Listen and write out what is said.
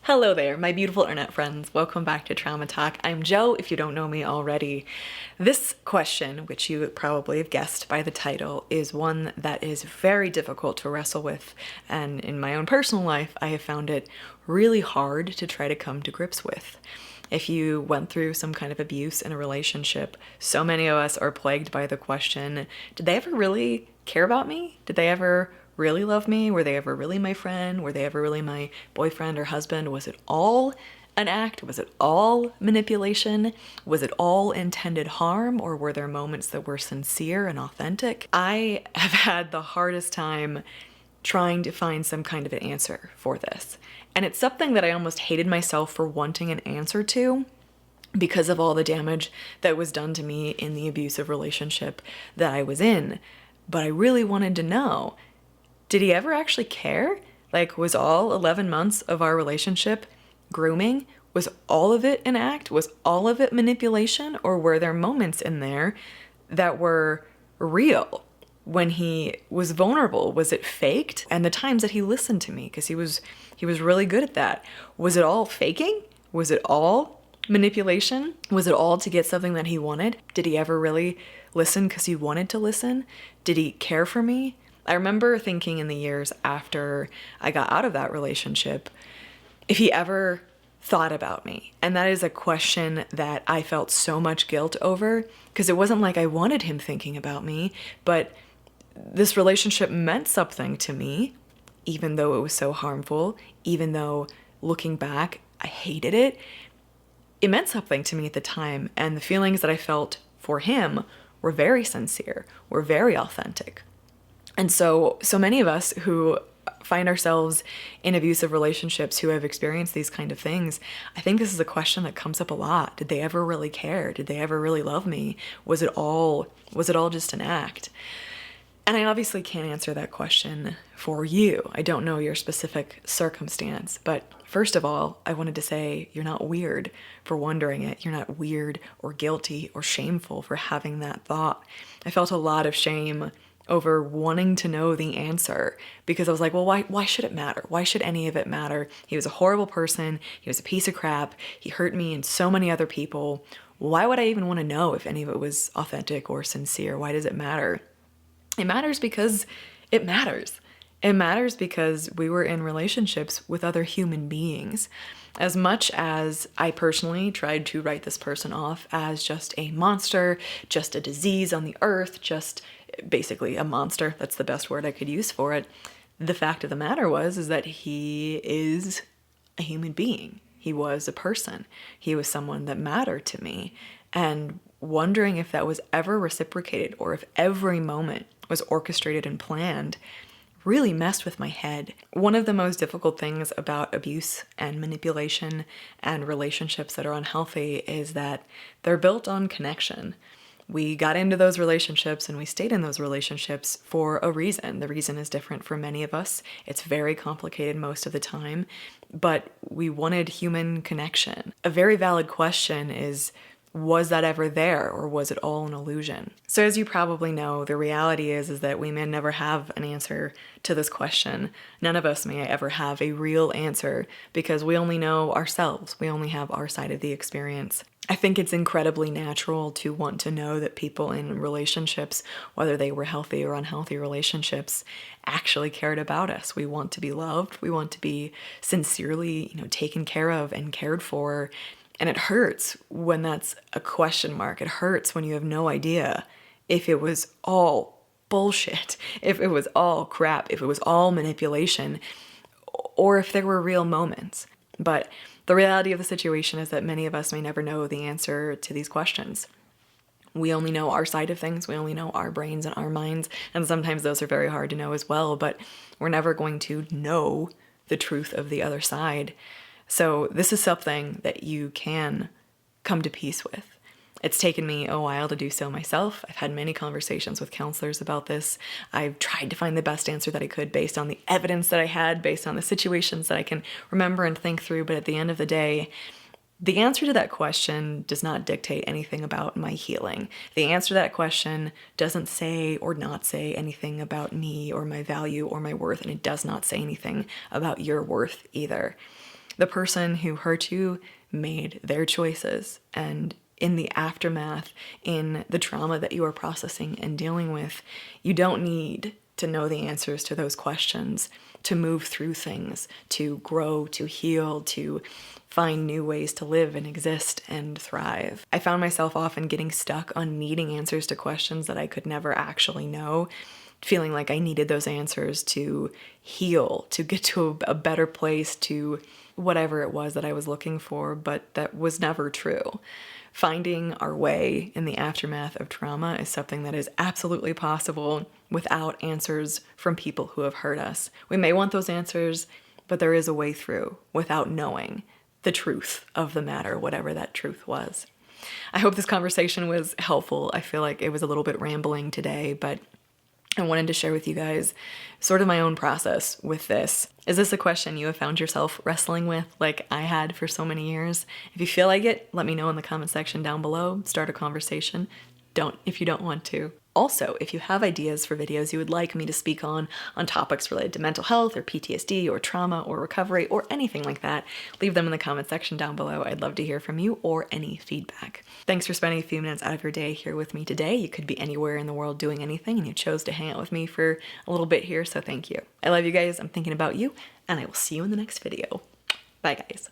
Hello there, my beautiful internet friends. Welcome back to Trauma Talk. I'm Jo, if you don't know me already. This question, which you probably have guessed by the title, is one that is very difficult to wrestle with, and in my own personal life, I have found it really hard to try to come to grips with. If you went through some kind of abuse in a relationship, so many of us are plagued by the question, did they ever really care about me? Did they ever really love me? Were they ever really my friend? Were they ever really my boyfriend or husband? Was it all an act? Was it all manipulation? Was it all intended harm? Or were there moments that were sincere and authentic? I have had the hardest time trying to find some kind of an answer for this. And it's something that I almost hated myself for wanting an answer to because of all the damage that was done to me in the abusive relationship that I was in. But I really wanted to know, did he ever actually care? Like, was all 11 months of our relationship grooming? Was all of it an act? Was all of it manipulation? Or were there moments in there that were real? When he was vulnerable, was it faked? And the times that he listened to me, because he was really good at that. Was it all faking? Was it all manipulation? Was it all to get something that he wanted? Did he ever really listen because he wanted to listen? Did he care for me? I remember thinking in the years after I got out of that relationship, if he ever thought about me. And that is a question that I felt so much guilt over, because it wasn't like I wanted him thinking about me, but this relationship meant something to me, even though it was so harmful, even though looking back, I hated it. It meant something to me at the time, and the feelings that I felt for him were very sincere, were very authentic. And so many of us who find ourselves in abusive relationships who have experienced these kind of things, I think this is a question that comes up a lot. Did they ever really care? Did they ever really love me? Was it all just an act? And I obviously can't answer that question for you. I don't know your specific circumstance, but first of all, I wanted to say you're not weird for wondering it. You're not weird or guilty or shameful for having that thought. I felt a lot of shame over wanting to know the answer, because I was like, well, why should it matter? Why should any of it matter? He was a horrible person. He was a piece of crap. He hurt me and so many other people. Why would I even want to know if any of it was authentic or sincere? Why does it matter? It matters because it matters. It matters because we were in relationships with other human beings. As much as I personally tried to write this person off as just a monster, just a disease on the earth, just basically a monster, that's the best word I could use for it, the fact of the matter is that he is a human being. He was a person. He was someone that mattered to me. And wondering if that was ever reciprocated or if every moment was orchestrated and planned really messed with my head. One of the most difficult things about abuse and manipulation and relationships that are unhealthy is that they're built on connection. We got into those relationships and we stayed in those relationships for a reason. The reason is different for many of us. It's very complicated most of the time, but we wanted human connection. A very valid question is, was that ever there, or was it all an illusion? So as you probably know, the reality is that we may never have an answer to this question. None of us may ever have a real answer because we only know ourselves. We only have our side of the experience. I think it's incredibly natural to want to know that people in relationships, whether they were healthy or unhealthy relationships, actually cared about us. We want to be loved. We want to be sincerely, taken care of and cared for. And it hurts when that's a question mark. It hurts when you have no idea if it was all bullshit, if it was all crap, if it was all manipulation, or if there were real moments. But the reality of the situation is that many of us may never know the answer to these questions. We only know our side of things. We only know our brains and our minds. And sometimes those are very hard to know as well, but we're never going to know the truth of the other side. So this is something that you can come to peace with. It's taken me a while to do so myself. I've had many conversations with counselors about this. I've tried to find the best answer that I could based on the evidence that I had, based on the situations that I can remember and think through. But at the end of the day, the answer to that question does not dictate anything about my healing. The answer to that question doesn't say or not say anything about me or my value or my worth, and it does not say anything about your worth either. The person who hurt you made their choices, and in the aftermath, in the trauma that you are processing and dealing with, you don't need to know the answers to those questions to move through things, to grow, to heal, to find new ways to live and exist and thrive. I found myself often getting stuck on needing answers to questions that I could never actually know, feeling like I needed those answers to heal, to get to a better place, to whatever it was that I was looking for, but that was never true. Finding our way in the aftermath of trauma is something that is absolutely possible without answers from people who have hurt us. We may want those answers, but there is a way through without knowing the truth of the matter, whatever that truth was. I hope this conversation was helpful. I feel like it was a little bit rambling today, but I wanted to share with you guys sort of my own process with this. Is this a question you have found yourself wrestling with like I had for so many years? If you feel like it, let me know in the comment section down below. Start a conversation. Don't if you don't want to. Also, if you have ideas for videos you would like me to speak on topics related to mental health or PTSD or trauma or recovery or anything like that, leave them in the comment section down below. I'd love to hear from you or any feedback. Thanks for spending a few minutes out of your day here with me today. You could be anywhere in the world doing anything and you chose to hang out with me for a little bit here, so thank you. I love you guys. I'm thinking about you, and I will see you in the next video. Bye, guys.